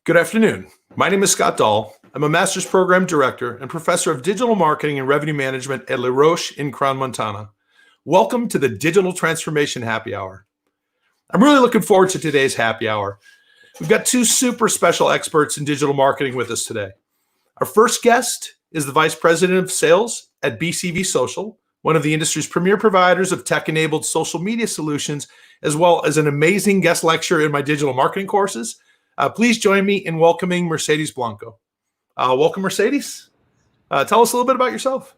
Good afternoon. My name is Scott Dahl. I'm a master's program director and professor of digital marketing and revenue management at La Roche in Crans-Montana. Welcome to the Digital Transformation Happy Hour. I'm really looking forward to today's happy hour. We've got two super special experts in digital marketing with us today. Our first guest is the Vice President of Sales at BCV Social, one of the industry's premier providers of tech-enabled social media solutions, as well as an amazing guest lecturer in my digital marketing courses. Please join me in welcoming Mercedes Blanco. Welcome, Mercedes. Tell us a little bit about yourself.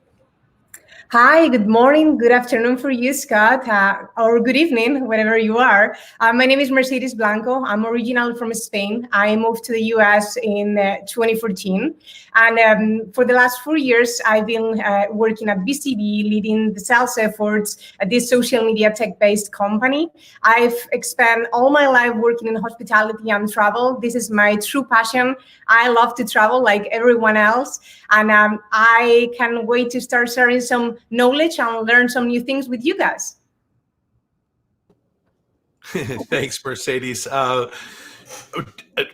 Hi, good morning, good afternoon for you, Scott, or good evening, wherever you are. My name is Mercedes Blanco. I'm original from Spain. I moved to the US in 2014. And for the last 4 years, I've been working at BCB, leading the sales efforts at this social media tech-based company. I've spent all my life working in hospitality and travel. This is my true passion. I love to travel like everyone else. And I can't wait to start sharing some knowledge and learn some new things with you guys. Thanks, Mercedes.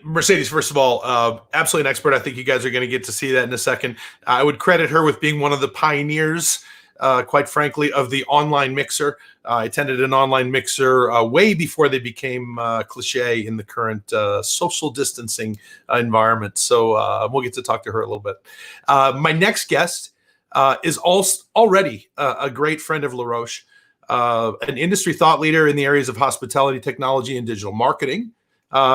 Mercedes, first of all, absolutely an expert. I think you guys are going to get to see that in a second. I would credit her with being one of the pioneers, quite frankly, of the online mixer. I attended an online mixer way before they became cliche in the current social distancing environment. So we'll get to talk to her a little bit. My next guest is already a great friend of La Roche, an industry thought leader in the areas of hospitality, technology, and digital marketing.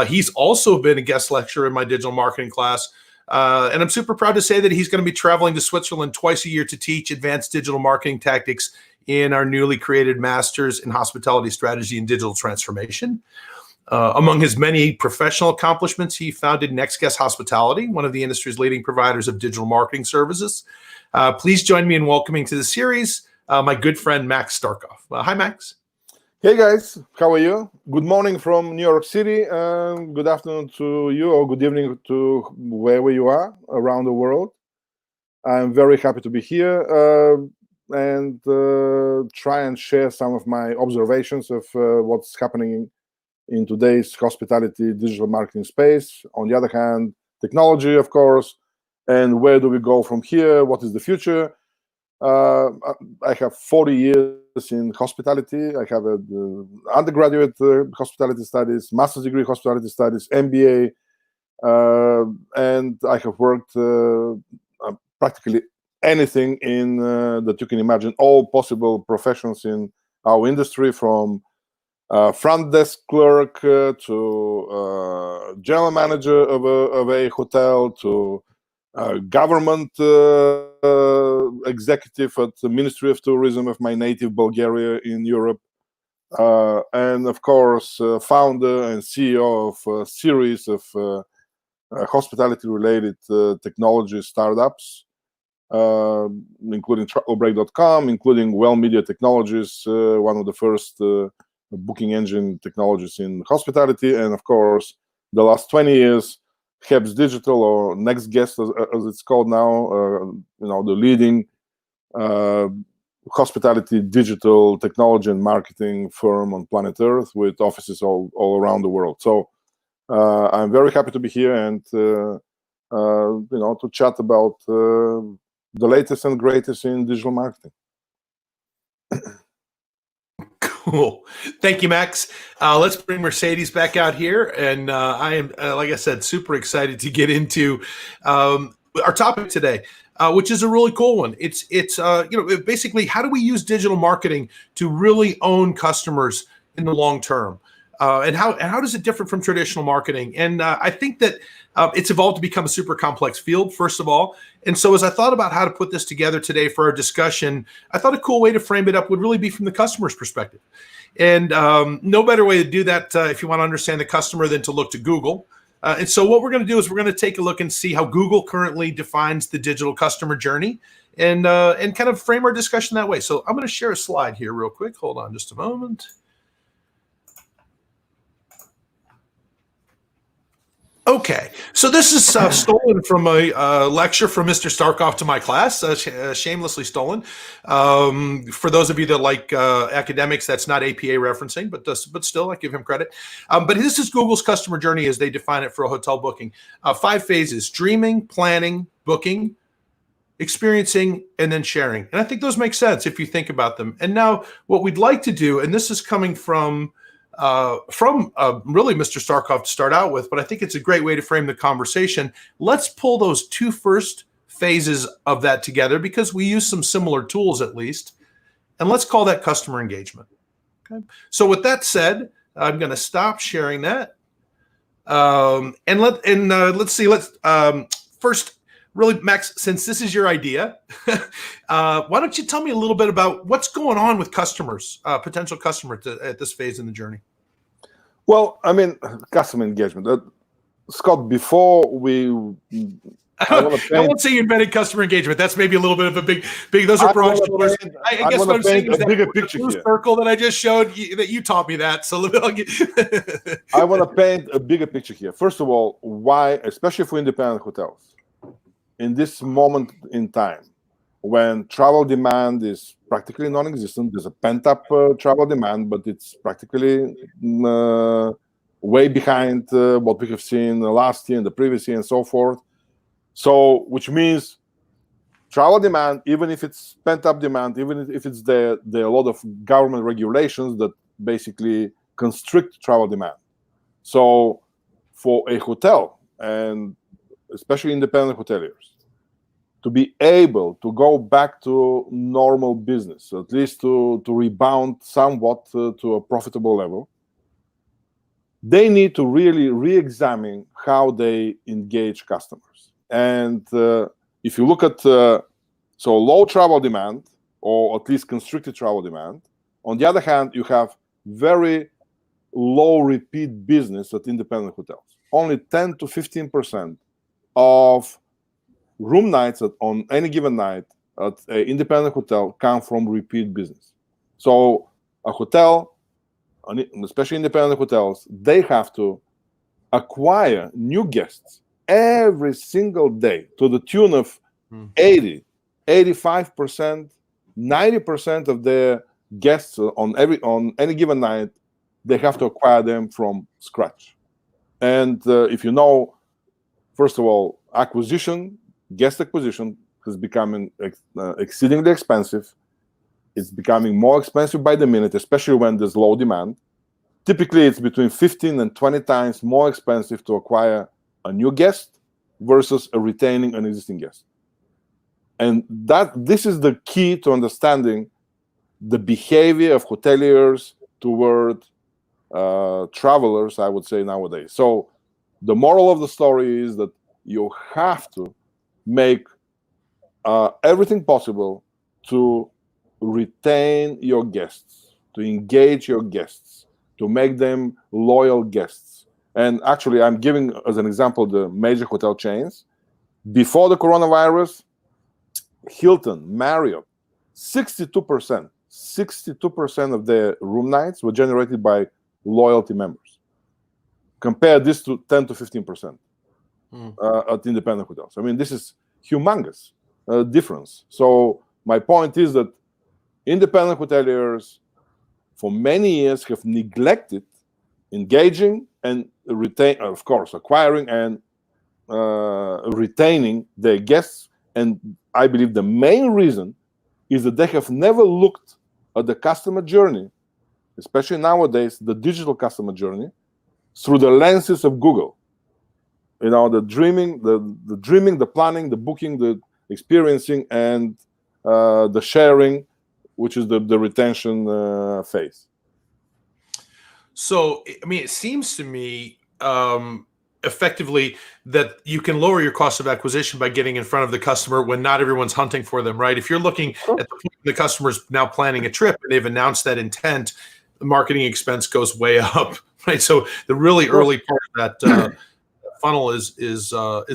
He's also been a guest lecturer in my digital marketing class. And I'm super proud to say that he's going to be traveling to Switzerland twice a year to teach advanced digital marketing tactics in our newly created Masters in Hospitality Strategy and Digital Transformation. Among his many professional accomplishments, he founded NextGuest Hospitality, one of the industry's leading providers of digital marketing services. Please join me in welcoming to the series my good friend, Max Starkov. Hi, Max. Hey, guys. How are you? Good morning from New York City. Good afternoon to you, or good evening to wherever you are around the world. I'm very happy to be here and try and share some of my observations of what's happening in today's hospitality digital marketing space. On the other hand, technology, of course, and where do we go from here? What is the future? I have 40 years in hospitality. I have undergraduate hospitality studies, master's degree hospitality studies, MBA, and I have worked practically anything in that you can imagine, all possible professions in our industry, from front desk clerk to general manager of a hotel to government executive at the Ministry of Tourism of my native Bulgaria in Europe, and of course founder and CEO of a series of hospitality-related technology startups, including travelbreak.com, including Well Media Technologies, one of the first booking engine technologies in hospitality, and of course the last 20 years Hebs Digital, or NextGuest as it's called now, the leading hospitality digital technology and marketing firm on planet Earth, with offices all around the world. So I'm very happy to be here and to chat about the latest and greatest in digital marketing. Cool. Thank you, Max. Let's bring Mercedes back out here. And I am, like I said, super excited to get into our topic today, which is a really cool one. It's basically, how do we use digital marketing to really own customers in the long term? And how does it differ from traditional marketing? And I think that it's evolved to become a super complex field, first of all. And so as I thought about how to put this together today for our discussion, I thought a cool way to frame it up would really be from the customer's perspective. And no better way to do that if you want to understand the customer than to look to Google. And so what we're going to do is we're going to take a look and see how Google currently defines the digital customer journey and kind of frame our discussion that way. So I'm going to share a slide here real quick. Hold on just a moment. Okay, so this is stolen from a lecture from Mr. Starkov to my class, shamelessly stolen. For those of you that like academics, that's not APA referencing, but still, I give him credit. But this is Google's customer journey as they define it for a hotel booking. 5 phases: dreaming, planning, booking, experiencing, and then sharing. And I think those make sense if you think about them. And now what we'd like to do, and this is coming from really Mr. Starkov to start out with, but I think it's a great way to frame the conversation. Let's pull those 2 first phases of that together because we use some similar tools at least, and let's call that customer engagement. Okay. So with that said, I'm going to stop sharing that, and let's see. First. Really, Max, since this is your idea, why don't you tell me a little bit about what's going on with customers, potential customers at this phase in the journey? Well, I mean, customer engagement. Scott, before we... I won't say you invented customer engagement. That's maybe a little bit of a big. Those are broad shoulders. I guess what I'm saying is that bigger picture blue circle that I just showed that you taught me that. So I want to paint a bigger picture here. First of all, why, especially for independent hotels, in this moment in time, when travel demand is practically non-existent, there's a pent-up travel demand, but it's practically way behind what we have seen last year and the previous year and so forth. So, which means travel demand, even if it's pent-up demand, even if it's there are a lot of government regulations that basically constrict travel demand. So, for a hotel, and especially independent hoteliers, to be able to go back to normal business, at least to rebound somewhat to a profitable level, they need to really re-examine how they engage customers. And if you look at so low travel demand, or at least constricted travel demand, on the other hand, you have very low repeat business at independent hotels. Only 10 to 15% of room nights on any given night at an independent hotel come from repeat business. So a hotel, especially independent hotels, they have to acquire new guests every single day to the tune of 80, 85%, 90% of their guests on any given night, they have to acquire them from scratch. And if you know, first of all, guest acquisition is becoming exceedingly expensive. It's becoming more expensive by the minute, especially when there's low demand. Typically, it's between 15 and 20 times more expensive to acquire a new guest versus retaining an existing guest. And this is the key to understanding the behavior of hoteliers toward travelers, I would say, nowadays. So the moral of the story is that you have to make everything possible to retain your guests, to engage your guests, to make them loyal guests. And actually, I'm giving as an example the major hotel chains. Before the coronavirus, Hilton, Marriott, 62% of their room nights were generated by loyalty members. Compare this to 10 to 15% at independent hotels. I mean, this is humongous difference. So my point is that independent hoteliers for many years have neglected engaging and of course, acquiring and retaining their guests. And I believe the main reason is that they have never looked at the customer journey, especially nowadays, the digital customer journey, through the lenses of Google. You know, the dreaming, the planning, the booking, the experiencing, and the sharing, which is the retention phase. So, I mean, it seems to me effectively that you can lower your cost of acquisition by getting in front of the customer when not everyone's hunting for them, right? If you're looking at the point the customer's now planning a trip and they've announced that intent, the marketing expense goes way up, right? So the really early part of that funnel is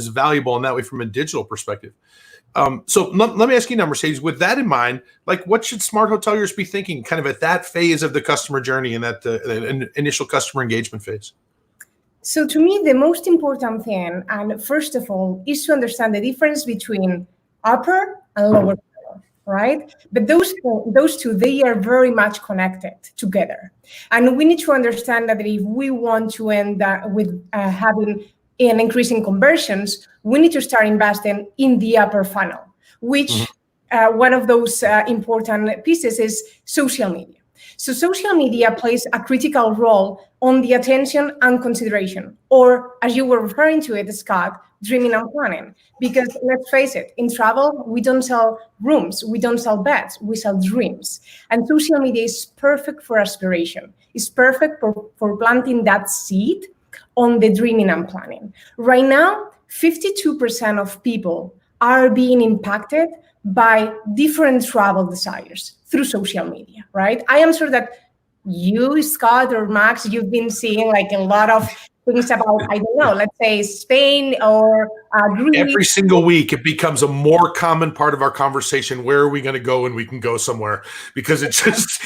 valuable in that way from a digital perspective. So let me ask you now, Mercedes, with that in mind, like what should smart hoteliers be thinking kind of at that phase of the customer journey and that initial customer engagement phase? So to me, the most important thing, and first of all, is to understand the difference between upper and lower funnel, right? But those two, they are very much connected together. And we need to understand that if we want to end with having an increase in conversions, we need to start investing in the upper funnel, which one of those important pieces is social media. So social media plays a critical role on the attention and consideration, or as you were referring to it, Scott, dreaming and planning. Because let's face it, in travel, we don't sell rooms, we don't sell beds, we sell dreams. And social media is perfect for aspiration. It's perfect for planting that seed on the dreaming and planning. Right now, 52% of people are being impacted by different travel desires through social media, right? I am sure that you, Scott, or Max, you've been seeing like a lot of things about, I don't know, let's say Spain or Greece. Every single week, it becomes a more common part of our conversation. Where are we going to go? And we can go somewhere, because it's just,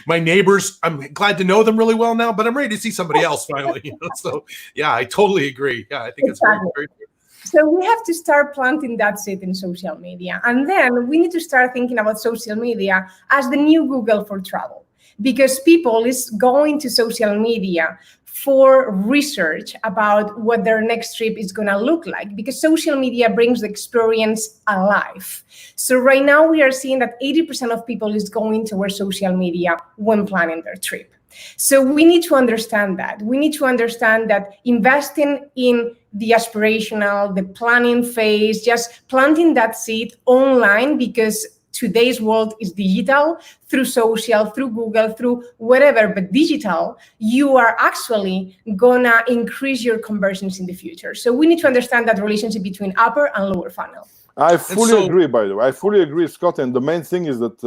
my neighbors, I'm glad to know them really well now, but I'm ready to see somebody else finally. So yeah, I totally agree. Yeah, I think it's very, very good. So we have to start planting that seed in social media. And then we need to start thinking about social media as the new Google for travel, because people is going to social media for research about what their next trip is going to look like, because social media brings the experience alive. So right now we are seeing that 80% of people is going towards social media when planning their trip. So we need to understand that. We need to understand that investing in the aspirational, the planning phase, just planting that seed online, because today's world is digital, through social, through Google, through whatever, but digital, you are actually gonna increase your conversions in the future. So we need to understand that relationship between upper and lower funnel. I fully agree, by the way. I fully agree, Scott. And the main thing is that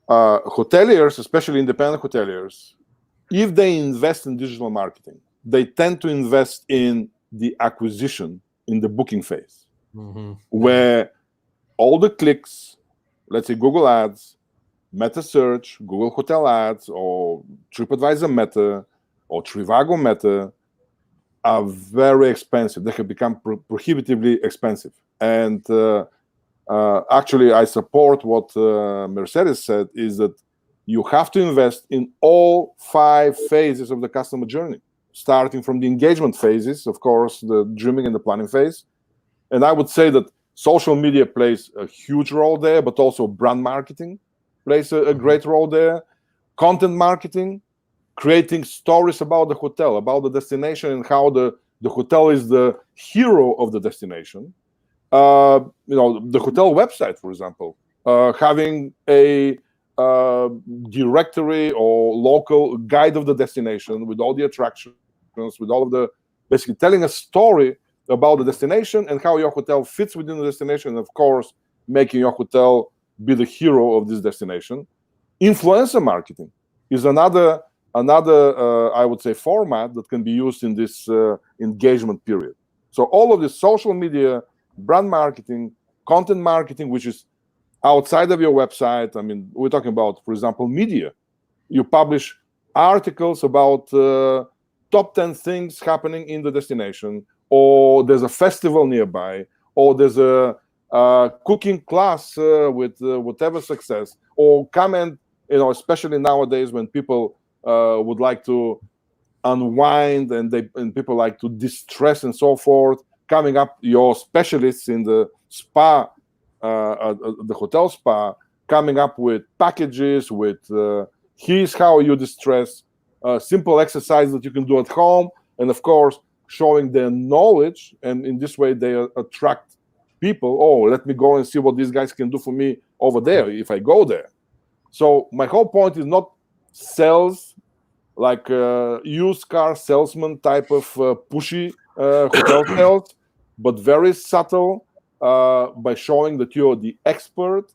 hoteliers, especially independent hoteliers, if they invest in digital marketing, they tend to invest in the acquisition, in the booking phase, where all the clicks, let's say Google Ads, Meta Search, Google Hotel Ads, or TripAdvisor Meta, or Trivago Meta, are very expensive. They have become prohibitively expensive. And actually, I support what Mercedes said, is that you have to invest in all 5 phases of the customer journey, starting from the engagement phases, of course, the dreaming and the planning phase. And I would say that social media plays a huge role there, but also brand marketing plays a great role there. Content marketing, creating stories about the hotel, about the destination, and how the hotel is the hero of the destination. The hotel website, for example, having a directory or local guide of the destination with all the attractions, with all of the, basically telling a story about the destination and how your hotel fits within the destination, and of course, making your hotel be the hero of this destination. Influencer marketing is another I would say, format that can be used in this engagement period. So all of this social media, brand marketing, content marketing, which is outside of your website. I mean, we're talking about, for example, media. You publish articles about top 10 things happening in the destination, or there's a festival nearby, or there's a cooking class with whatever success, or comment, especially nowadays when people would like to unwind and people like to distress and so forth, coming up, your specialists in the spa, the hotel spa, coming up with packages with here's how you distress, simple exercise that you can do at home, and of course showing their knowledge, and in this way they attract people. Oh, let me go and see what these guys can do for me over there if I go there. So my whole point is not sales, like used car salesman type of pushy hotel sales, but very subtle, by showing that you're the expert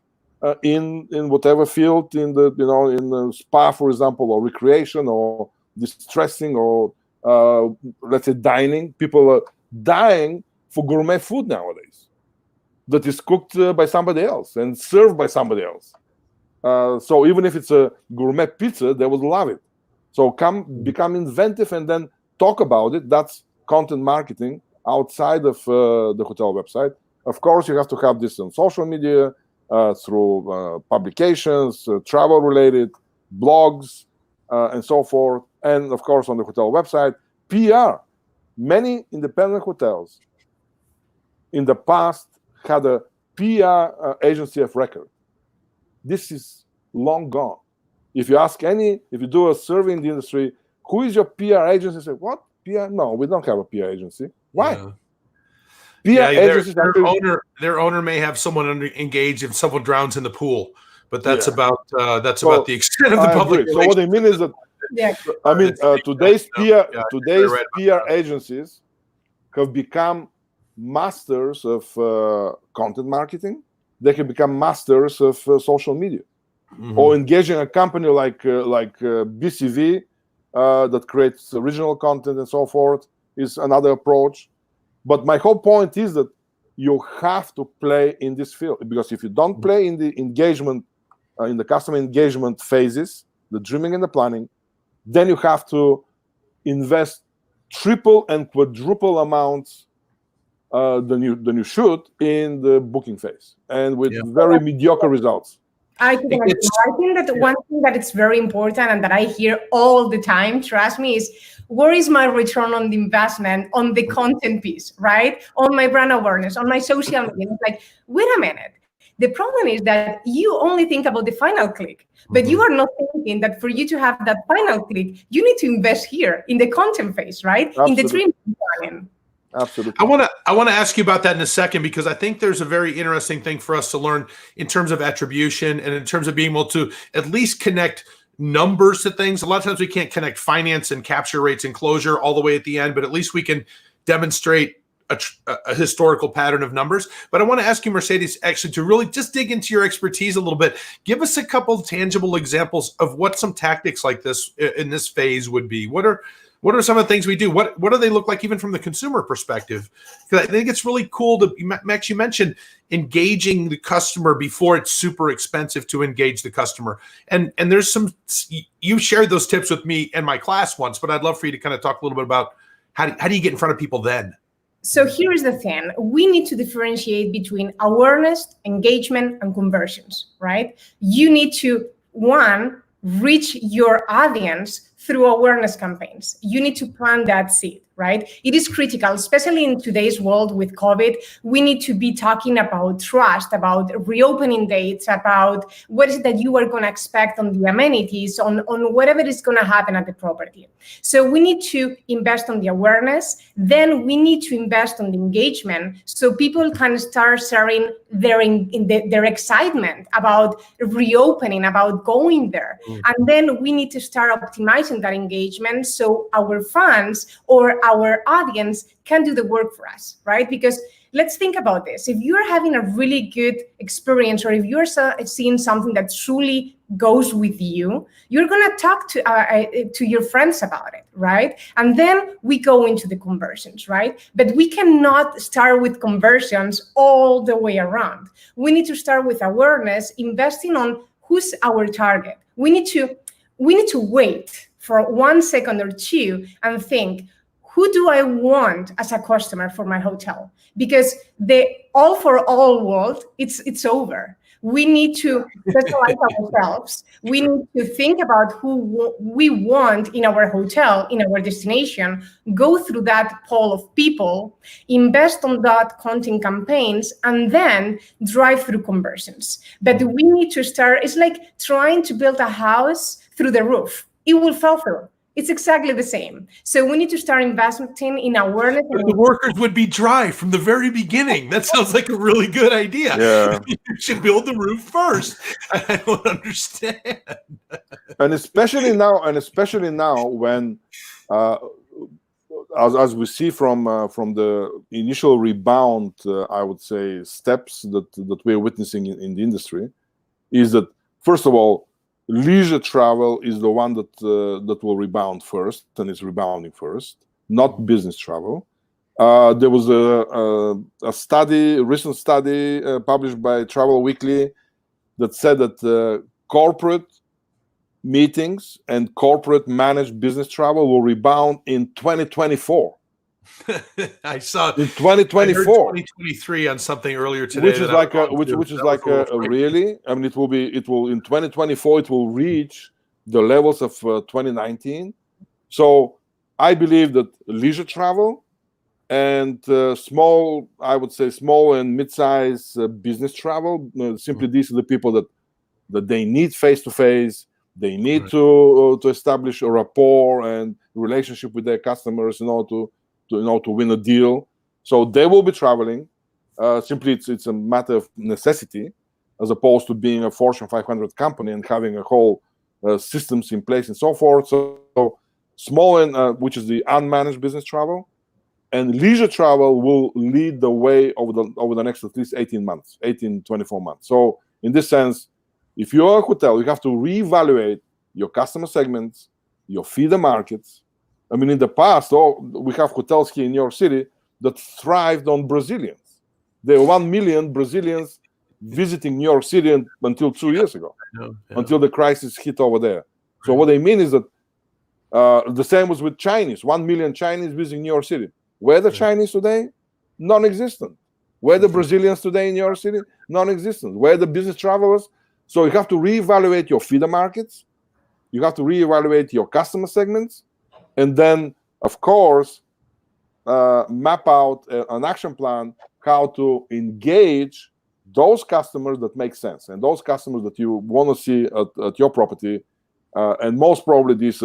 in whatever field, in the spa, for example, or recreation, or distressing, or let's say dining. People are dying for gourmet food nowadays that is cooked by somebody else and served by somebody else. So even if it's a gourmet pizza, they would love it. So become inventive and then talk about it. That's content marketing outside of the hotel website. Of course, you have to have this on social media, through publications, travel-related blogs, and so forth. And of course, on the hotel website, PR. Many independent hotels in the past had a PR agency of record. This is long gone. If you do a survey in the industry, who is your PR agency? Say, what? PR? No, we don't have a PR agency. Why? Yeah. agencies their owner may have someone engaged if someone drowns in the pool, but that's about the extent of the public. So what I mean is that today's PR agencies have become masters of content marketing. They can become masters of social media, or engaging a company like BCV that creates original content and so forth is another approach. But my whole point is that you have to play in this field, because if you don't play in the engagement, in the customer engagement phases, the dreaming and the planning, then you have to invest triple and quadruple amounts than you should in the booking phase, and with very mediocre results. I think that one thing that it's very important and that I hear all the time, trust me, is where is my return on the investment on the content piece, right? On my brand awareness, on my social media. It's like, wait a minute. The problem is that you only think about the final click, but you are not thinking that for you to have that final click, you need to invest here in the content phase, right? Absolutely. In the dream planning. Absolutely. I want to ask you about that in a second, because I think there's a very interesting thing for us to learn in terms of attribution and in terms of being able to at least connect numbers to things. A lot of times we can't connect finance and capture rates and closure all the way at the end, but at least we can demonstrate a historical pattern of numbers. But I want to ask you, Mercedes, actually, to really just dig into your expertise a little bit. Give us a couple of tangible examples of what some tactics like this in this phase would be. What are some of the things we do? What do they look like even from the consumer perspective? Because I think it's really cool to, Max, you mentioned engaging the customer before it's super expensive to engage the customer. And there's you shared those tips with me and my class once, but I'd love for you to kind of talk a little bit about how do you get in front of people then? So here's the thing. We need to differentiate between awareness, engagement, and conversions, right? You need to, one, reach your audience through awareness campaigns. You need to plant that seed, right? It is critical, especially in today's world with COVID. We need to be talking about trust, about reopening dates, about what is it that you are going to expect on the amenities, on whatever is going to happen at the property. So we need to invest on the awareness. Then we need to invest on the engagement so people can start sharing their excitement about reopening, about going there. And then we need to start optimizing that engagement so our fans or our audience can do the work for us, right? Because let's think about this. If you're having a really good experience, or if you're seeing something that truly goes with you, you're going to talk to your friends about it, right? And then we go into the conversions, right? But we cannot start with conversions all the way around. We need to start with awareness, investing on who's our target. We need to wait for 1 second or two and think, who do I want as a customer for my hotel? Because the all for all world, it's over. We need to specialize ourselves. We need to think about who we want in our hotel, in our destination, go through that pool of people, invest on that content campaigns, and then drive through conversions. But we need to start, it's like trying to build a house through the roof. It will fall through. It's exactly the same. So we need to start investing in awareness. But the workers would be dry from the very beginning. That sounds like a really good idea. Yeah. You should build the roof first. I don't understand. And especially now when, as we see from the initial rebound, I would say steps that we're witnessing in the industry, is that first of all, leisure travel is the one that will rebound first, and is rebounding first, not business travel. There was a recent study published by Travel Weekly that said that corporate meetings and corporate managed business travel will rebound in 2024. I saw In I heard 2024, 2023 on something earlier today. which is that like I a, was on which too. which is That like was a little frightening. really. I mean, it will in 2024 it will reach the levels of 2019. So I believe that leisure travel and I would say small and mid-size business travel, simply these are the people that they need face-to-face. They need Right. to establish a rapport and relationship with their customers in order to win a deal. So they will be traveling. Simply, it's a matter of necessity, as opposed to being a Fortune 500 company and having a whole systems in place and so forth. So small and which is the unmanaged business travel, and leisure travel will lead the way over the next at least 24 months. So in this sense, if you're a hotel, you have to reevaluate your customer segments, your feeder markets. I mean, in the past, we have hotels here in New York City that thrived on Brazilians. There were 1 million Brazilians visiting New York City until 2 years ago, until the crisis hit over there. So what they mean is that the same was with Chinese. 1 million Chinese visiting New York City. Where the Chinese today? Non-existent. Where the Brazilians today in New York City? Non-existent. Where the business travelers? So you have to reevaluate your feeder markets. You have to reevaluate your customer segments. And then, of course, map out an action plan how to engage those customers that make sense and those customers that you want to see at your property. And most probably these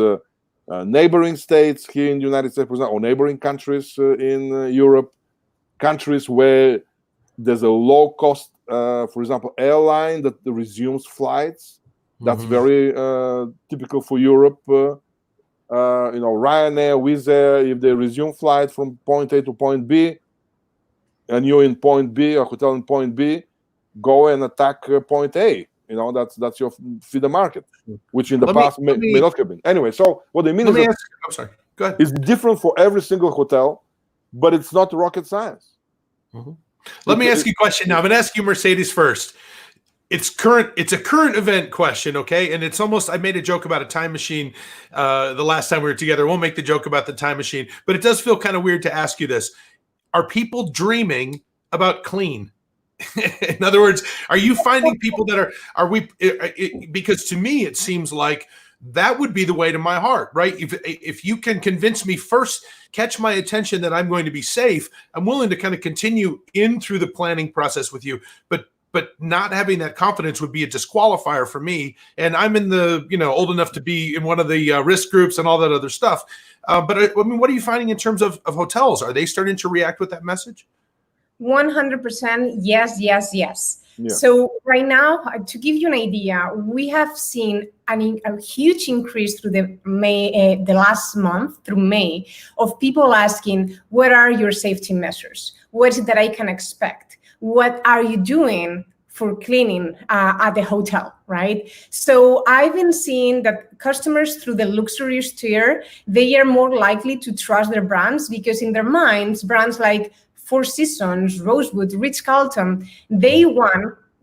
neighboring states here in the United States, for example, or neighboring countries in Europe, countries where there's a low cost, for example, airline that resumes flights. That's very typical for Europe. Ryanair, Wizz Air, if they resume flight from point A to point B, and you're in point B, a hotel in point B, go and attack point A. That's your feeder market, which in the past may not have been. Anyway, so what they mean is I'm sorry. Go ahead. It's different for every single hotel, but it's not rocket science. Let me ask you a question now. I'm going to ask you Mercedes first. It's a current event question, okay? And it's almost, I made a joke about a time machine the last time we were together. I won't make the joke about the time machine, but it does feel kind of weird to ask you this. Are people dreaming about clean? In other words, are you finding people that because to me, it seems like that would be the way to my heart, right? If you can convince me first, catch my attention that I'm going to be safe, I'm willing to kind of continue in through the planning process with you. But not having that confidence would be a disqualifier for me. And I'm in the, old enough to be in one of the risk groups and all that other stuff. But I mean, what are you finding in terms of hotels? Are they starting to react with that message? 100% yes. Yeah. So right now, to give you an idea, we have seen a huge increase through the last month through May of people asking, what are your safety measures? What is it that I can expect? What are you doing for cleaning at the hotel, right? So I've been seeing that customers through the luxurious tier, they are more likely to trust their brands because in their minds, brands like Four Seasons, Rosewood, Ritz-Carlton, they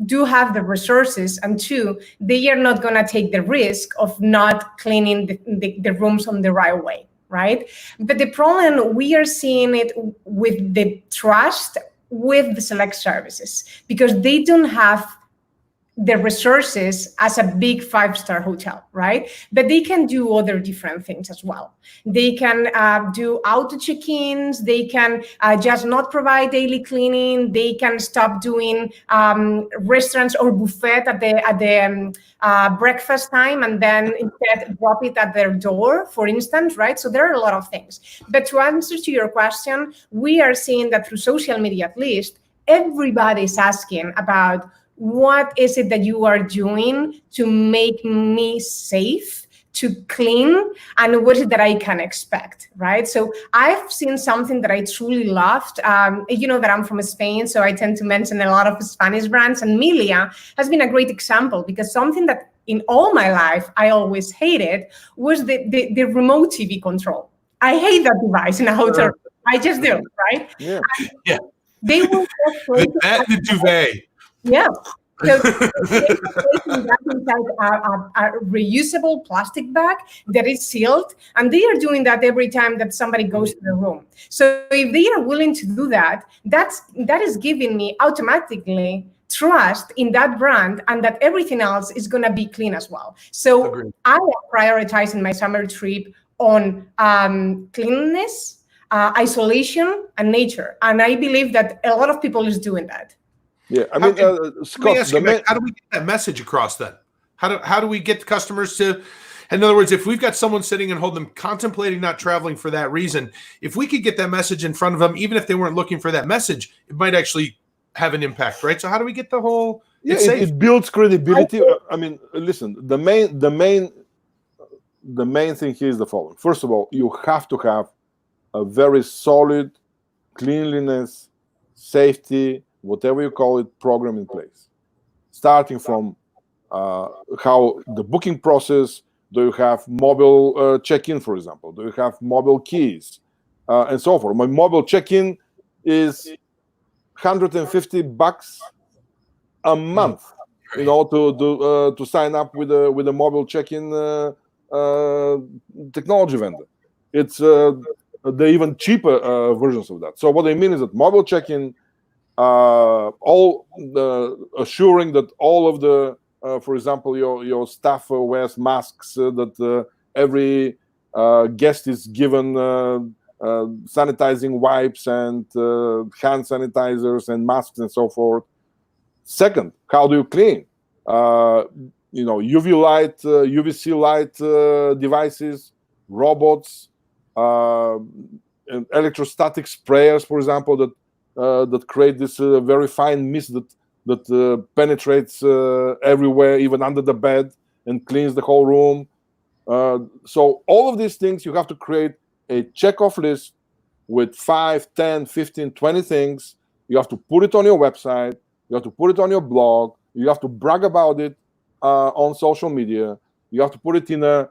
do have the resources, and two, they are not going to take the risk of not cleaning the rooms on the right way, right? But the problem, we are seeing it with the trust with the select services because they don't have the resources as a big 5-star hotel, right? But they can do other different things as well. They can do auto check-ins. They can just not provide daily cleaning. They can stop doing restaurants or buffet at the breakfast time and then instead drop it at their door, for instance, right? So there are a lot of things. But to answer to your question, we are seeing that through social media, at least, everybody is asking about what is it that you are doing to make me safe, to clean, and what is it that I can expect, right? So I've seen something that I truly loved. You know that I'm from Spain, so I tend to mention a lot of Spanish brands, and Milia has been a great example because something that in all my life I always hated was the remote TV control. I hate that device in a hotel. I just do, right? Yeah. They will that the duvet. Yeah. So they're placing that inside a reusable plastic bag that is sealed, and they are doing that every time that somebody goes to the room. So if they are willing to do that, that is giving me automatically trust in that brand, and that everything else is going to be clean as well. So Agreed. I am prioritizing my summer trip on cleanliness, isolation, and nature, and I believe that a lot of people is doing that. Yeah, I How mean, can- Let me Scott, ask you, Mac, how do we get that message across then? How do we get customers to, in other words, if we've got someone sitting and holding them, contemplating not traveling for that reason, if we could get that message in front of them, even if they weren't looking for that message, it might actually have an impact, right? So how do we get the whole, yeah, it's safe. it builds credibility. I mean, listen, the main thing here is the following. First of all, you have to have a very solid cleanliness, safety, whatever you call it, program in place. Starting from how the booking process, do you have mobile check-in, for example? Do you have mobile keys? And so forth. My mobile check-in is $150 a month, you know, to sign up with a mobile check-in technology vendor. It's the even cheaper versions of that. So what I mean is that mobile check-in, assuring that all of the, for example, your staff wears masks, that every guest is given sanitizing wipes and hand sanitizers and masks and so forth. Second, how do you clean? UV light, UVC light devices, robots, and electrostatic sprayers, for example, that create this very fine mist that penetrates everywhere, even under the bed, and cleans the whole room. So all of these things, you have to create a check-off list with 5, 10, 15, 20 things. You have to put it on your website. You have to put it on your blog. You have to brag about it on social media. You have to put it in a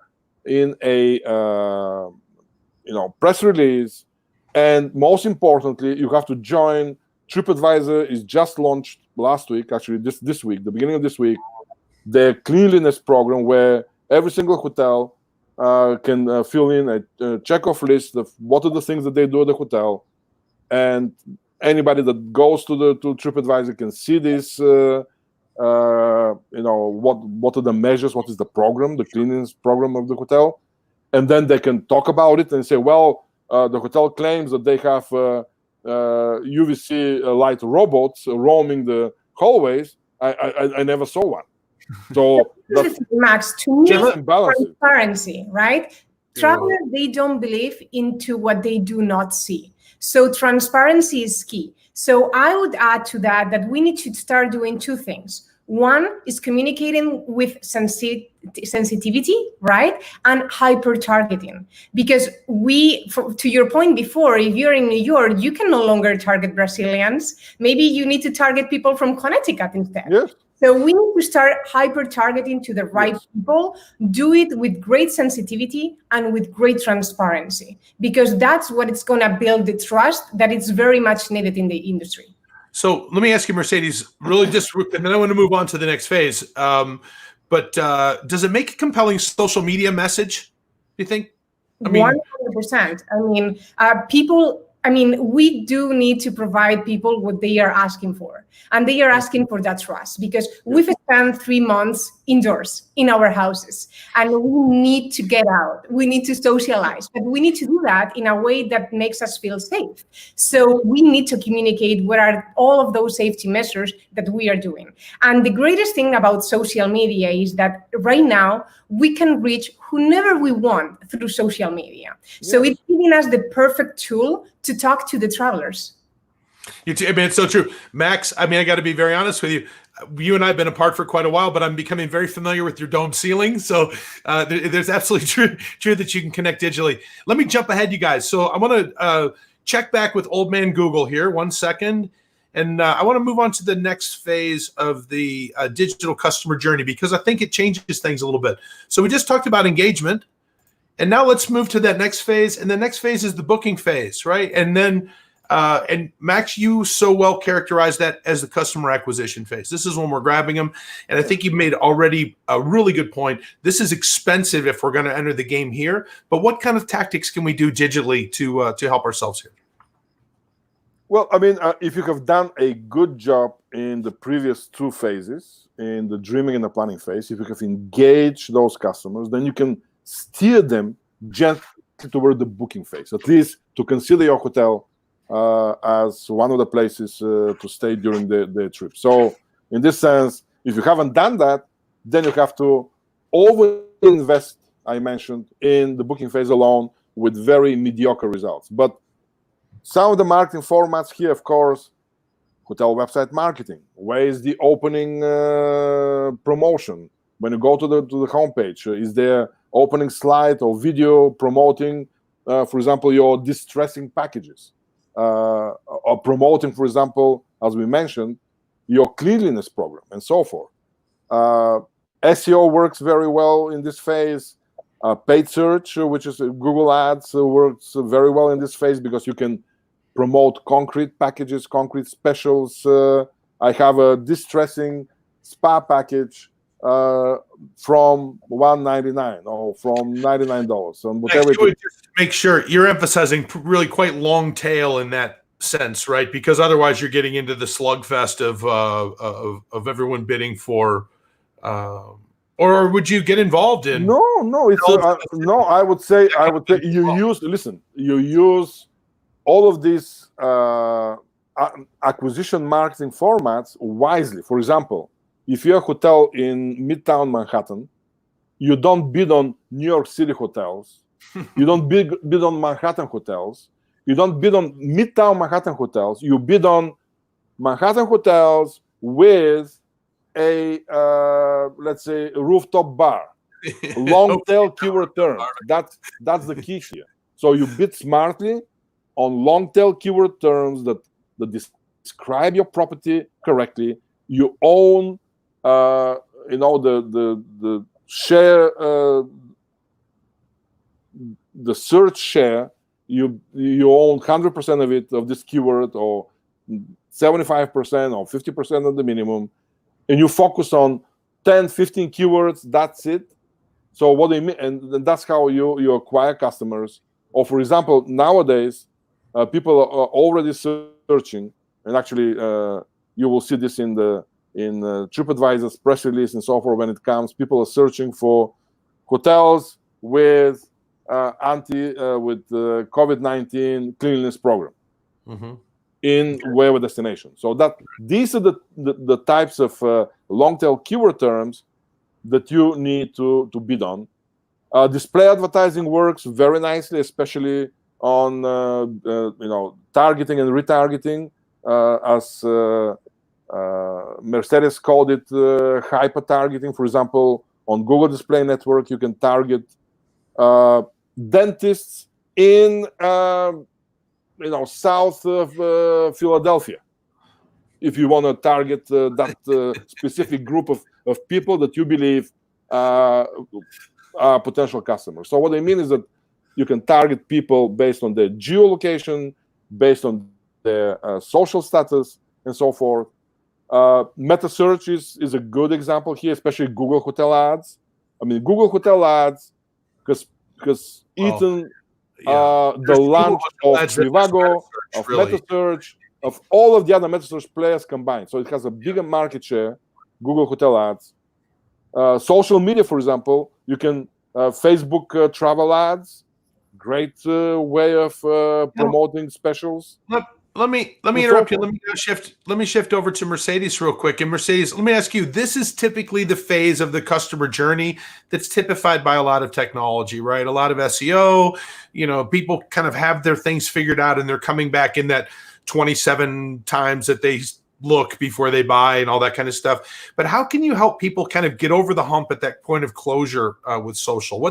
press release. And most importantly, you have to join. TripAdvisor is just launched last week, actually this week, the beginning of this week, their cleanliness program, where every single hotel can fill in a check-off list of what are the things that they do at the hotel, and anybody that goes to TripAdvisor can see this. What are the measures? What is the program, the cleanliness program of the hotel, and then they can talk about it and say, well, the hotel claims that they have UVC light robots roaming the hallways. I never saw one. So Max, to me, balance transparency, right? Travelers, they don't believe into what they do not see. So transparency is key. So I would add to that we need to start doing two things. One is communicating with sensitivity, right? And hyper-targeting. Because to your point before, if you're in New York, you can no longer target Brazilians. Maybe you need to target people from Connecticut instead. Yes. So we need to start hyper-targeting to the right people, do it with great sensitivity and with great transparency, because that's what it's going to build the trust that is very much needed in the industry. So let me ask you, Mercedes, really just, and then I want to move on to the next phase. But does it make a compelling social media message, do you think? 100%. We do need to provide people what they are asking for. And they are asking for that trust, because we've spent 3 months indoors in our houses, and we need to get out. We need to socialize, but we need to do that in a way that makes us feel safe. So we need to communicate what are all of those safety measures that we are doing. And the greatest thing about social media is that right now we can reach whomever we want through social media. So it's giving us the perfect tool to talk to the travelers. It's so true. Max, I got to be very honest with you. You and I have been apart for quite a while, but I'm becoming very familiar with your dome ceiling. So there's absolutely true that you can connect digitally. Let me jump ahead, you guys. So I want to check back with old man Google here. 1 second. And I want to move on to the next phase of the digital customer journey, because I think it changes things a little bit. So we just talked about engagement. And now let's move to that next phase. And the next phase is the booking phase, right? And then And Max, you so well characterized that as the customer acquisition phase. This is when we're grabbing them. And I think you've made already a really good point. This is expensive if we're going to enter the game here. But what kind of tactics can we do digitally to help ourselves here? Well, I mean, if you have done a good job in the previous two phases, in the dreaming and the planning phase, if you have engaged those customers, then you can steer them gently toward the booking phase, at least to consider your hotel as one of the places to stay during the trip. So in this sense, if you haven't done that, then you have to over-invest, I mentioned, in the booking phase alone with very mediocre results. But some of the marketing formats here, of course, hotel website marketing. Where is the opening promotion? When you go to the homepage, is there opening slide or video promoting, for example, your distressing packages? Or promoting, for example, as we mentioned, your cleanliness program and so forth. SEO works very well in this phase. Paid search, which is Google Ads, works very well in this phase because you can promote concrete packages, concrete specials. I have a distressing spa package from $199 or from $99, and whatever. Just make sure you're emphasizing really quite long tail in that sense, right? Because otherwise, you're getting into the slugfest of everyone bidding for. Or would you get involved in? No, it's no. I would say you use all of these acquisition marketing formats wisely. For example, if you're a hotel in Midtown Manhattan, you don't bid on New York City hotels. You don't bid on Manhattan hotels. You don't bid on Midtown Manhattan hotels. You bid on Manhattan hotels with a let's say a rooftop bar. Long tail keyword terms. That's the key here. So you bid smartly on long tail keyword terms that describe your property correctly. You own the share, the search share. You own 100% of it, of this keyword, or 75% or 50% of the minimum, and you focus on 10, 15 keywords. That's it. So what they mean, and that's how you acquire customers. Or for example, nowadays, people are already searching, and actually, you will see this in TripAdvisor's press release and so forth. When it comes, people are searching for hotels with COVID-19 cleanliness program in whatever destination. So that these are the types of long tail keyword terms that you need to bid on. Display advertising works very nicely, especially on targeting and retargeting, as Mercedes called it, hyper targeting. For example, on Google Display Network, you can target dentists in south of Philadelphia, if you want to target that specific group of people that you believe are potential customers. So what I mean is that you can target people based on their geolocation, based on their social status, and so forth. Meta search is a good example here, especially Google Hotel Ads. I mean, Google Hotel Ads, because eaten the lunch of Trivago, of Meta search, of all of the other meta search players combined. So it has a bigger market share, Google Hotel Ads. Social media, for example, you can Facebook travel ads, great way of promoting specials. Let me interrupt you. Let me shift over to Mercedes real quick. And Mercedes, let me ask you, this is typically the phase of the customer journey that's typified by a lot of technology, right? A lot of SEO, people kind of have their things figured out and they're coming back in that 27 times that they look before they buy and all that kind of stuff. But how can you help people kind of get over the hump at that point of closure with social?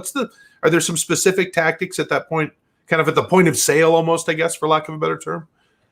Are there some specific tactics at that point, kind of at the point of sale almost, I guess, for lack of a better term?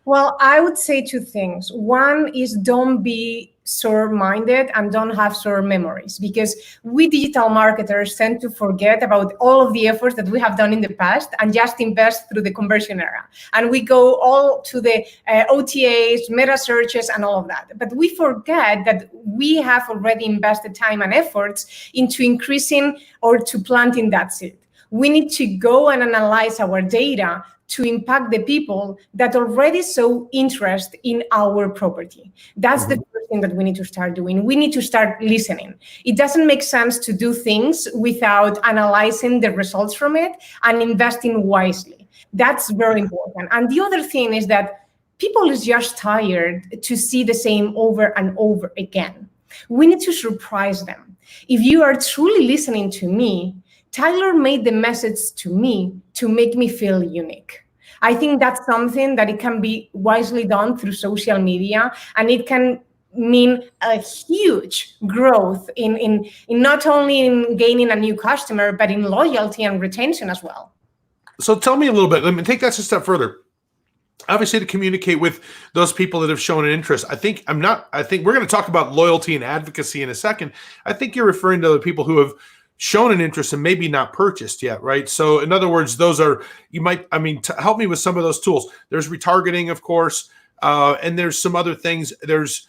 Well, I would say two things. One is don't be short-minded and don't have short memories, because we digital marketers tend to forget about all of the efforts that we have done in the past and just invest through the conversion era. And we go all to the OTAs, meta searches, and all of that. But we forget that we have already invested time and efforts into increasing or to planting that seed. We need to go and analyze our data to impact the people that already show interest in our property. That's the first thing that we need to start doing. We need to start listening. It doesn't make sense to do things without analyzing the results from it and investing wisely. That's very important. And the other thing is that people is just tired to see the same over and over again. We need to surprise them. If you are truly listening to me, Tyler made the message to me to make me feel unique. I think that's something that it can be wisely done through social media, and it can mean a huge growth in not only in gaining a new customer, but in loyalty and retention as well. So tell me a little bit, let me take that a step further. Obviously, to communicate with those people that have shown an interest. I think we're going to talk about loyalty and advocacy in a second. I think you're referring to the people who have shown an interest and maybe not purchased yet, right? So in other words, those are, help me with some of those tools. There's retargeting, of course, and there's some other things. There's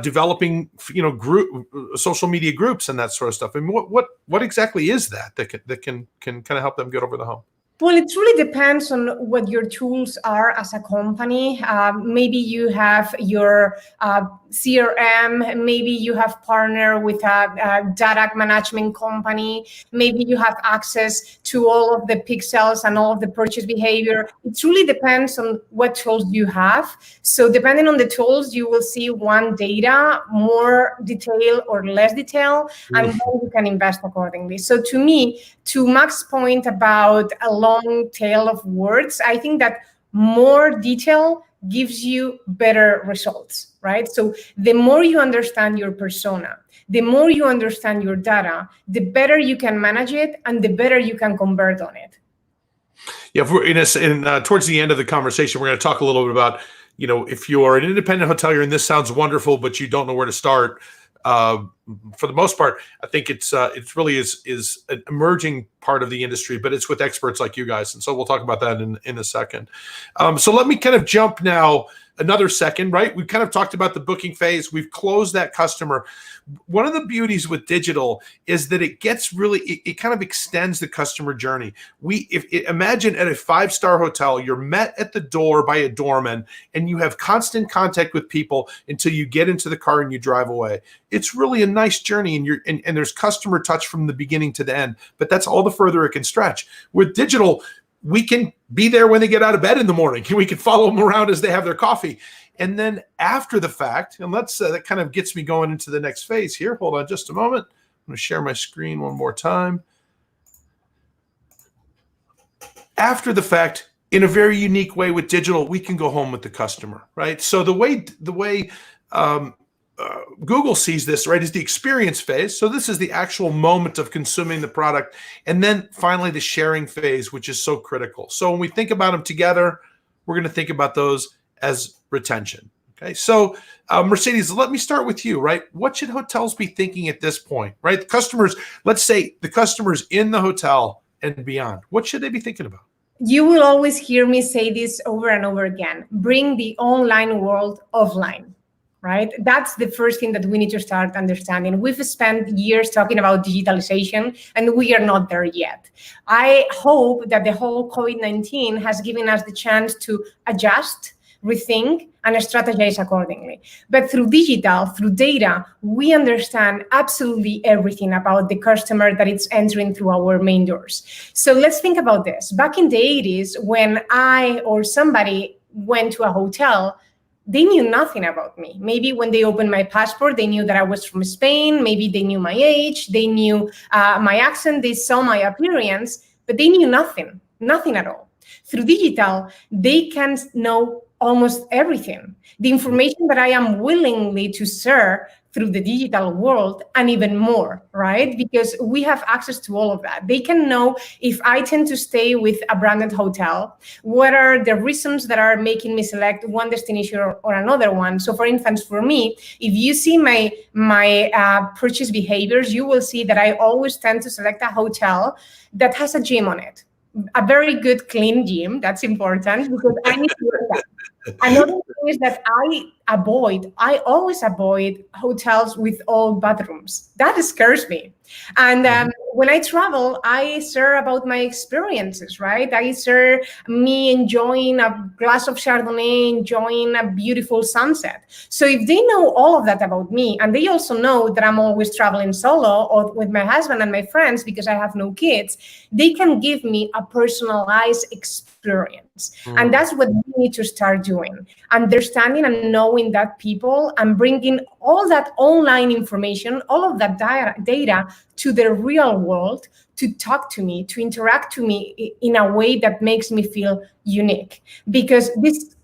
developing, group social media groups and that sort of stuff. I mean, what exactly is that can kind of help them get over the hump? Well, it really depends on what your tools are as a company. Maybe you have your CRM, maybe you have partnered with a data management company, maybe you have access to all of the pixels and all of the purchase behavior. It really depends on what tools you have. So depending on the tools, you will see one data, more detail or less detail, and then you can invest accordingly. So to me, to Max's point about a long tail of words, I think that more detail gives you better results, right? So the more you understand your persona, the more you understand your data, the better you can manage it and the better you can convert on it. Yeah, towards the end of the conversation, we're going to talk a little bit about, if you're an independent hotelier and this sounds wonderful, but you don't know where to start. For the most part, I think it really is an emerging part of the industry, but it's with experts like you guys. And so we'll talk about that in a second. So let me kind of jump now another second, right? We've kind of talked about the booking phase. We've closed that customer. One of the beauties with digital is that it gets it kind of extends the customer journey. Imagine at a 5-star hotel, you're met at the door by a doorman and you have constant contact with people until you get into the car and you drive away. It's really a nice journey, and there's customer touch from the beginning to the end, but that's all the further it can stretch. With digital, we can be there when they get out of bed in the morning, and we can follow them around as they have their coffee. And then after the fact, and that kind of gets me going into the next phase here. Hold on just a moment. I'm going to share my screen one more time. After the fact, in a very unique way with digital, we can go home with the customer, right? So the way Google sees this, right, is the experience phase. So this is the actual moment of consuming the product. And then finally the sharing phase, which is so critical. So when we think about them together, we're going to think about those as retention. Okay. So Mercedes, let me start with you, right? What should hotels be thinking at this point, right? The customers, let's say the customers in the hotel and beyond, what should they be thinking about? You will always hear me say this over and over again. Bring the online world offline. Right? That's the first thing that we need to start understanding. We've spent years talking about digitalization, and we are not there yet. I hope that the whole COVID-19 has given us the chance to adjust, rethink, and strategize accordingly. But through digital, through data, we understand absolutely everything about the customer that is entering through our main doors. So let's think about this. Back in the 80s, when I or somebody went to a hotel, they knew nothing about me. Maybe when they opened my passport, they knew that I was from Spain. Maybe they knew my age. They knew my accent. They saw my appearance, but they knew nothing at all. Through digital, they can know almost everything. The information that I am willingly to share through the digital world, and even more, right? Because we have access to all of that. They can know if I tend to stay with a branded hotel, what are the reasons that are making me select one destination or another one. So for instance, for me, if you see my purchase behaviors, you will see that I always tend to select a hotel that has a gym on it. A very good, clean gym. That's important because I need to work that. Another thing is that I always avoid hotels with old bathrooms. That scares me. And when I travel, I share about my experiences, right? I share me enjoying a glass of Chardonnay, enjoying a beautiful sunset. So if they know all of that about me, and they also know that I'm always traveling solo or with my husband and my friends because I have no kids, they can give me a personalized experience. And that's what we need to start doing, understanding and knowing that people and bringing all that online information, all of that data to the real world, to talk to me, to interact to me in a way that makes me feel unique. Because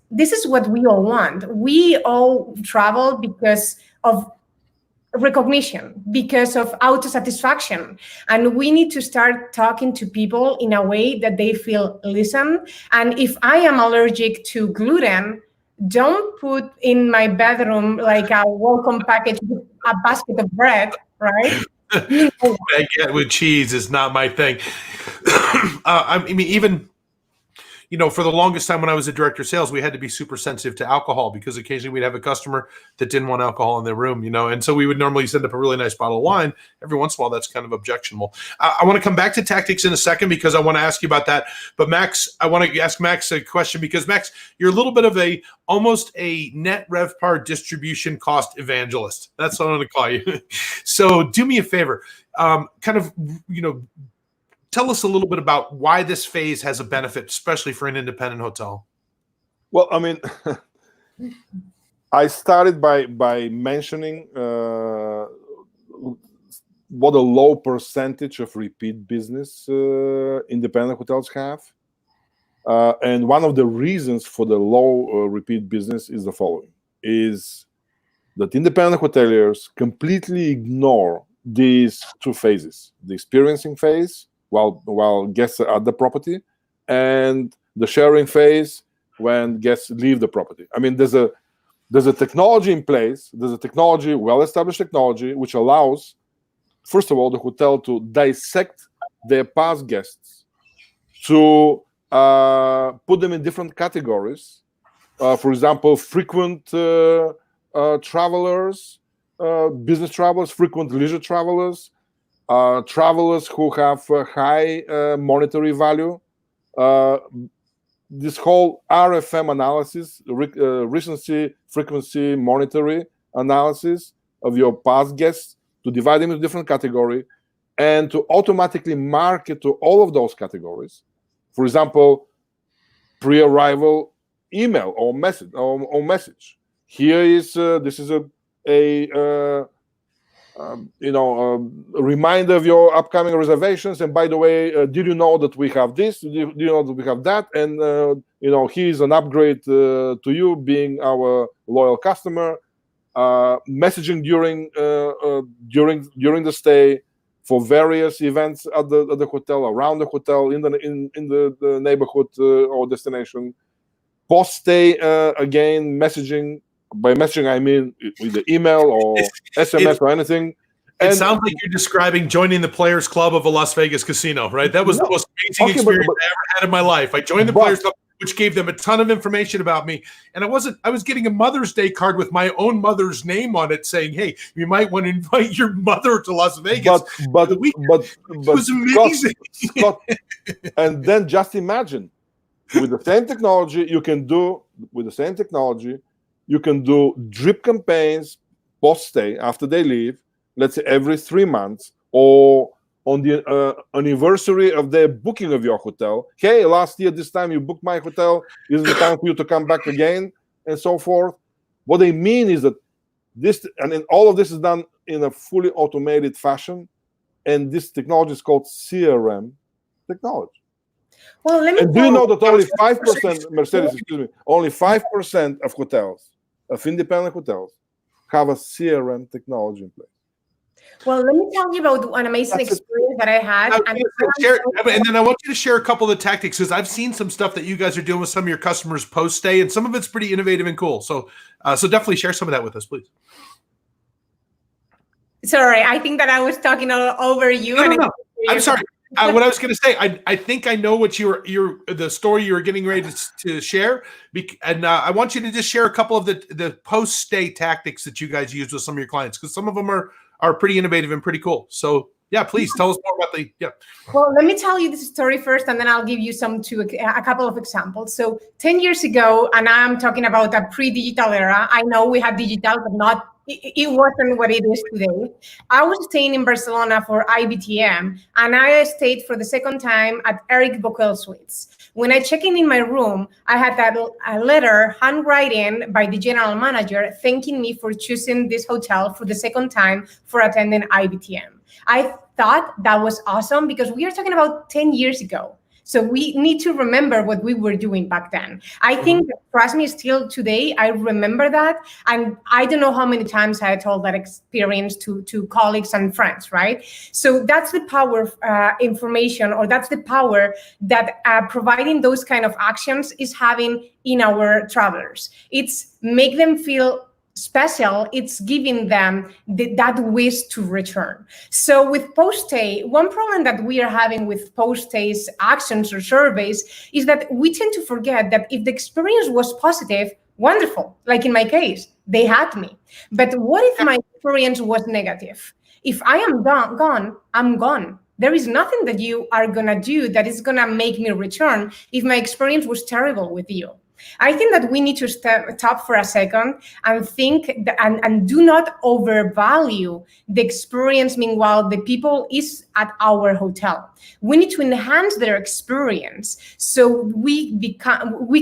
this is what we all want. We all travel because of recognition, because of auto-satisfaction, and we need to start talking to people in a way that they feel listened. And if I am allergic to gluten, don't put in my bedroom like a welcome package with a basket of bread, right? Baguette with cheese is not my thing. I mean, even for the longest time when I was a director of sales, we had to be super sensitive to alcohol because occasionally we'd have a customer that didn't want alcohol in their room, and so we would normally send up a really nice bottle of wine. Every once in a while, that's kind of objectionable. I want to come back to tactics in a second because I want to ask you about that. But Max, I want to ask Max a question because Max, you're a little bit of almost a net RevPAR distribution cost evangelist. That's what I'm going to call you. So do me a favor, tell us a little bit about why this phase has a benefit, especially for an independent hotel. Well, I mean, I started by mentioning what a low percentage of repeat business independent hotels have. And one of the reasons for the low repeat business is the following, is that independent hoteliers completely ignore these two phases, the experiencing phase, while guests are at the property, and the sharing phase when guests leave the property. I mean, there's a technology in place. There's a technology, well-established technology, which allows, first of all, the hotel to dissect their past guests, to put them in different categories. For example, frequent travelers, business travelers, frequent leisure travelers, travelers who have high monetary value. This whole RFM analysis, recency, frequency, monetary analysis of your past guests, to divide them into different categories and to automatically market to all of those categories. For example, pre-arrival email or message or message. Here is this is a reminder of your upcoming reservations. And by the way, did you know that we have this? Do you know that we have that? And here's an upgrade to you being our loyal customer. Messaging during the stay for various events at the hotel, around the hotel, in the neighborhood or destination. Post stay again, messaging. By messaging, I mean with the email or SMS or anything. It sounds like you're describing joining the Players Club of a Las Vegas casino, right? That was the most amazing experience I ever had in my life. I joined the Players Club, which gave them a ton of information about me. And I was getting a Mother's Day card with my own mother's name on it saying, hey, you might want to invite your mother to Las Vegas. But it was amazing. Scott, and then just imagine, with the same technology, you can do drip campaigns post-stay after they leave, let's say every 3 months, or on the anniversary of their booking of your hotel. Hey, last year, this time you booked my hotel. This is the time for you to come back again, and so forth. What they mean is that all of this is done in a fully automated fashion, and this technology is called CRM technology. Well, let me. And do you know that only 5%, Mercedes, excuse me, only 5% of hotels, of independent hotels, have a CRM technology in place? Well, let me tell you about an amazing experience that I had. And then I want you to share a couple of the tactics, because I've seen some stuff that you guys are doing with some of your customers post-stay, and some of it's pretty innovative and cool. So definitely share some of that with us, please. Sorry, I think that I was talking over you. No. I'm sorry. What I was going to say, I think I know what the story you were getting ready to share, and I want you to just share a couple of the post-stay tactics that you guys use with some of your clients, because some of them are pretty innovative and pretty cool. So yeah, please tell us more about Well, let me tell you this story first, and then I'll give you a couple of examples. So 10 years ago, and I'm talking about a pre-digital era. I know we had digital, but it wasn't what it is today. I was staying in Barcelona for IBTM, and I stayed for the second time at Eric Boquel Suites. When I checked in my room, I had a letter handwritten by the general manager thanking me for choosing this hotel for the second time for attending IBTM. I thought that was awesome, because we are talking about 10 years ago. So we need to remember what we were doing back then. I think, trust me, still today, I remember that. And I don't know how many times I told that experience to colleagues and friends, right? So that's the power of information, or that's the power that providing those kind of actions is having in our travelers. It's make them feel special. It's giving them that wish to return. So with post-stay, one problem that we are having with post-stays actions or surveys is that we tend to forget that if the experience was positive, wonderful. Like in my case, they had me. But what if my experience was negative? If I am gone, I'm gone. There is nothing that you are gonna do that is gonna make me return if my experience was terrible with you. I think that we need to stop for a second and think and do not overvalue the experience. Meanwhile, the people is at our hotel. We need to enhance their experience so we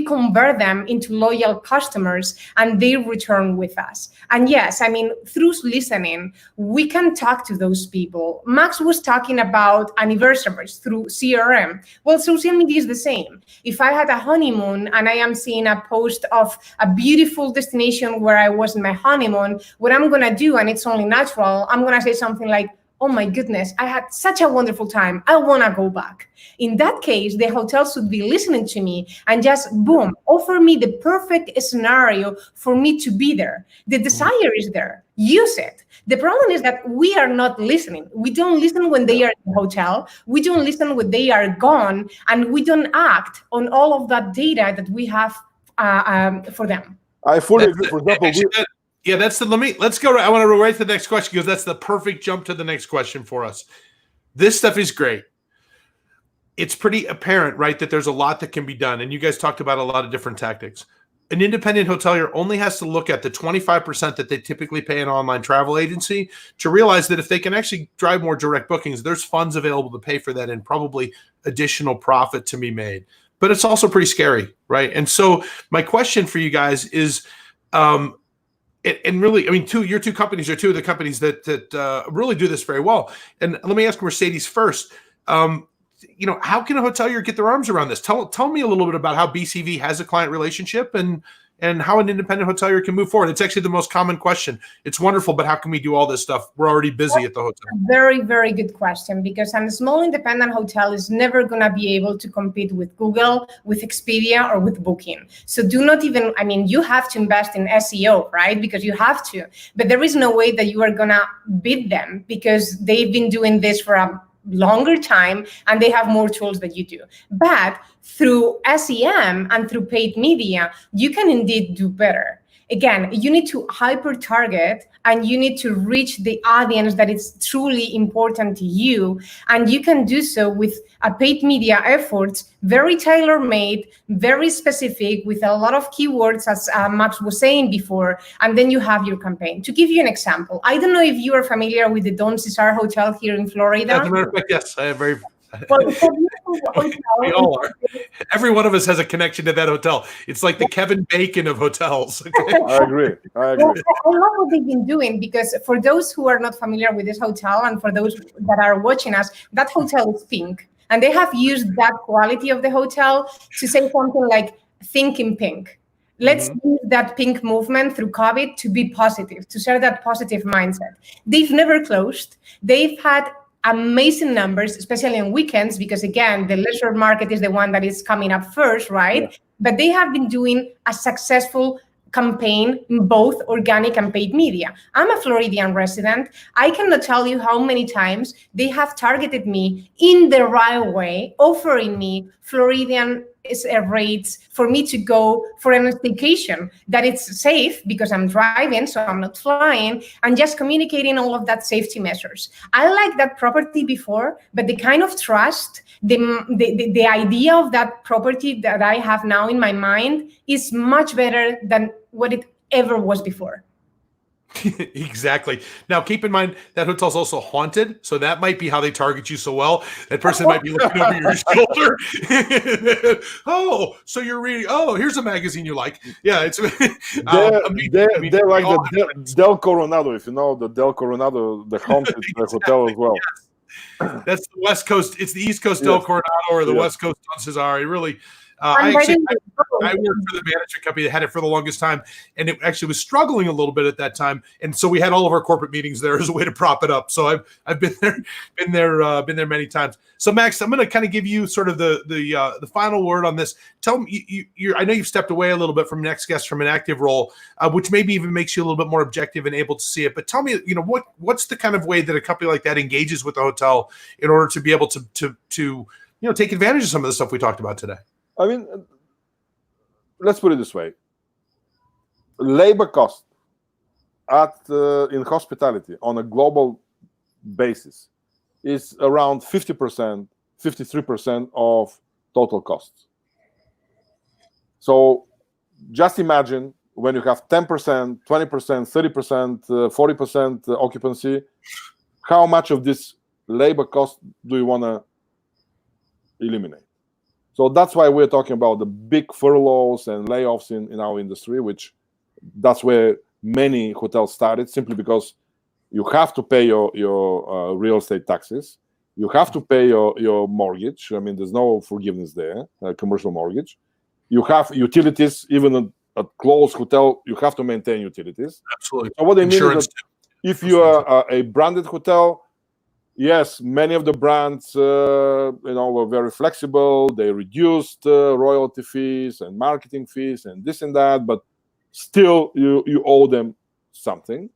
convert them into loyal customers and they return with us. And yes, I mean, through listening, we can talk to those people. Max was talking about anniversaries through CRM. Well, social media is the same. If I had a honeymoon and I am seeing a post of a beautiful destination where I was in my honeymoon, what I'm gonna do, and it's only natural, I'm gonna say something like, oh my goodness, I had such a wonderful time. I wanna go back. In that case, the hotel should be listening to me and just boom, offer me the perfect scenario for me to be there. The desire is there, use it. The problem is that we are not listening. We don't listen when they are in the hotel. We don't listen when they are gone, and we don't act on all of that data that we have for them. I fully agree. For example, let's go. I want to go right to the next question, because that's the perfect jump to the next question for us. This stuff is great. It's pretty apparent, right, that there's a lot that can be done. And you guys talked about a lot of different tactics. An independent hotelier only has to look at the 25% that they typically pay an online travel agency to realize that if they can actually drive more direct bookings, there's funds available to pay for that and probably additional profit to be made. But it's also pretty scary, right? And so my question for you guys is, and really, I mean, your two companies are two of the companies that really do this very well. And let me ask Mercedes first. How can a hotelier get their arms around this? Tell me a little bit about how BCV has a client relationship and how an independent hotelier can move forward. It's actually the most common question. It's wonderful, but how can we do all this stuff? We're already busy at the hotel. Very, very good question, because a small independent hotel is never going to be able to compete with Google, with Expedia, or with Booking. So do not even, I mean, you have to invest in SEO, right? Because you have to, but there is no way that you are going to beat them, because they've been doing this for a longer time and they have more tools than you do. But through SEM and through paid media, you can indeed do better. Again, you need to hyper target and you need to reach the audience that is truly important to you. And you can do so with a paid media efforts, very tailor-made, very specific, with a lot of keywords, as Max was saying before, and then you have your campaign. To give you an example, I don't know if you are familiar with the Don Cesar Hotel here in Florida. As a matter of fact, yes, I am very... We all are. Every one of us has a connection to that hotel. It's like the Kevin Bacon of hotels. Okay? I agree. Well, I love what they've been doing, because for those who are not familiar with this hotel and for those that are watching us, that hotel is pink. And they have used that quality of the hotel to say something like, think in pink. Let's use that pink movement through COVID to be positive, to share that positive mindset. They've never closed. They've had amazing numbers, especially on weekends, because again, the leisure market is the one that is coming up first, right? Yeah. But they have been doing a successful campaign in both organic and paid media. I'm a Floridian resident. I cannot tell you how many times they have targeted me in the right way, offering me Floridian rates for me to go for an staycation, that it's safe because I'm driving, so I'm not flying, and just communicating all of that safety measures. I like that property before, but the kind of trust, the idea of that property that I have now in my mind is much better than what it ever was before. Exactly. Now, keep in mind that hotel's also haunted, so that might be how they target you so well. That person might be looking over your shoulder. Oh, so you're reading. Oh, here's a magazine you like. Yeah, it's. They're like the Del Coronado, if you know the Del Coronado, the haunted hotel as well. Yes. That's the West Coast. It's the East Coast Del Coronado or the West Coast Don Cesare. Really. I worked for the management company that had it for the longest time, and it actually was struggling a little bit at that time. And so we had all of our corporate meetings there as a way to prop it up. So I've been there many times. So Max, I'm going to kind of give you sort of the final word on this. Tell me, I know you've stepped away a little bit from NextGuest from an active role, which maybe even makes you a little bit more objective and able to see it. But tell me, what's the kind of way that a company like that engages with a hotel in order to be able to take advantage of some of the stuff we talked about today? I mean, let's put it this way. Labor cost in hospitality on a global basis is around 50%, 53% of total costs. So just imagine when you have 10%, 20%, 30%, 40% occupancy, how much of this labor cost do you want to eliminate? So that's why we're talking about the big furloughs and layoffs in our industry, which that's where many hotels started, simply because you have to pay your real estate taxes. You have to pay your mortgage. I mean, there's no forgiveness there, commercial mortgage. You have utilities, even a closed hotel, you have to maintain utilities. Absolutely. So what I mean is that if you are a branded hotel, yes, many of the brands, were very flexible. They reduced royalty fees and marketing fees and this and that, but still you owe them something.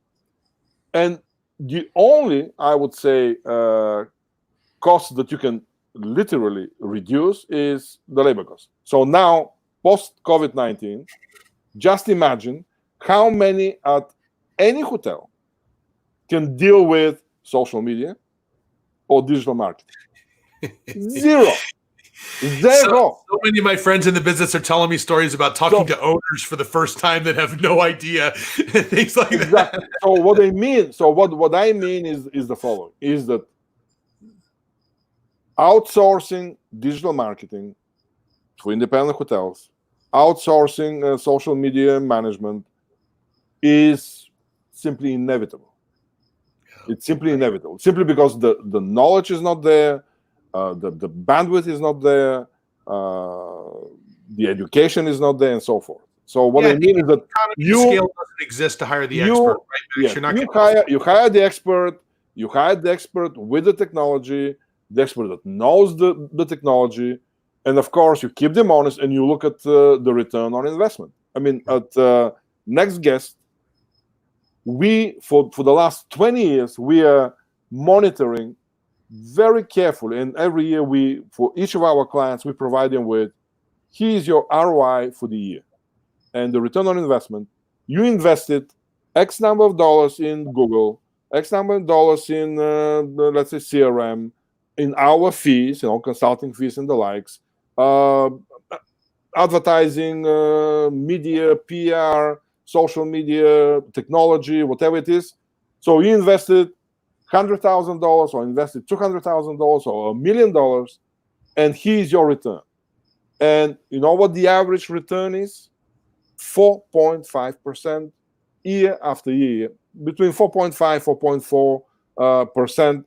And the only, I would say, cost that you can literally reduce is the labor cost. So now, post-COVID-19, just imagine how many at any hotel can deal with social media or digital marketing. Zero. So many of my friends in the business are telling me stories about talking to owners for the first time that have no idea, things like that. So what I mean is the following: is that outsourcing digital marketing to independent hotels, outsourcing social media management is simply inevitable. It's simply inevitable, simply because the knowledge is not there, the bandwidth is not there, the education is not there, and so forth. So what I mean is that scale doesn't exist to hire the expert. Right? You hire the expert. You hire the expert with the technology, the expert that knows the technology, and of course you keep them honest and you look at the return on investment. I mean, at NextGuest, we for the last 20 years we are monitoring very carefully, and every year for each of our clients we provide them with, here's your ROI for the year and the return on investment. You invested X number of dollars in Google, X number of dollars in let's say CRM, in our fees, consulting fees and the likes, advertising, media, PR, social media, technology, whatever it is. So you invested $100,000 or invested $200,000 or $1 million, and here's your return. And you know what the average return is? 4.5% year after year, between 4.5 4.4%.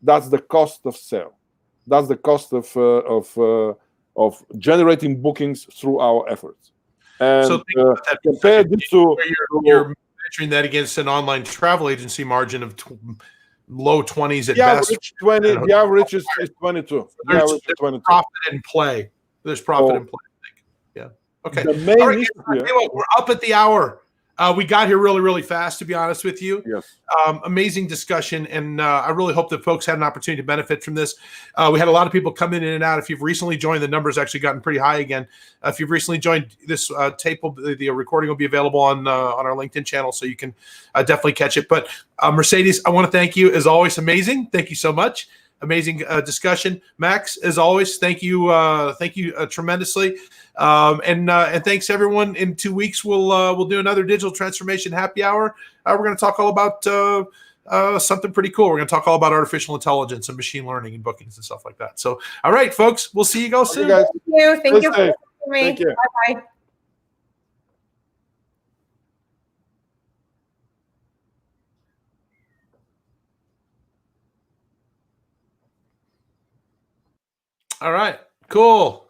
That's the cost of sale. That's the cost of generating bookings through our efforts. And So think about that for a compare second. this to You're measuring that against an online travel agency margin of low 20s at the best. average 20. The average is 22. The average is 22. Profit in play. There's profit in play, I think. Yeah. Okay. The main All right, issue here. we're up at the hour. We got here really, really fast, to be honest with you. Yes. Amazing discussion, and I really hope that folks had an opportunity to benefit from this. We had a lot of people come in and out. If you've recently joined, the numbers actually gotten pretty high again. If you've recently joined, this tape, the recording will be available on our LinkedIn channel, so you can definitely catch it. But Mercedes, I want to thank you, as always. Amazing. Thank you so much. Amazing discussion. Max, as always, thank you tremendously. And thanks everyone. In 2 weeks, we'll do another digital transformation happy hour. We're going to talk all about something pretty cool. We're going to talk all about artificial intelligence and machine learning and bookings and stuff like that. So, all right, folks, we'll see you guys soon. Guys. Thank you. Thank you. Bye-bye. All right, cool.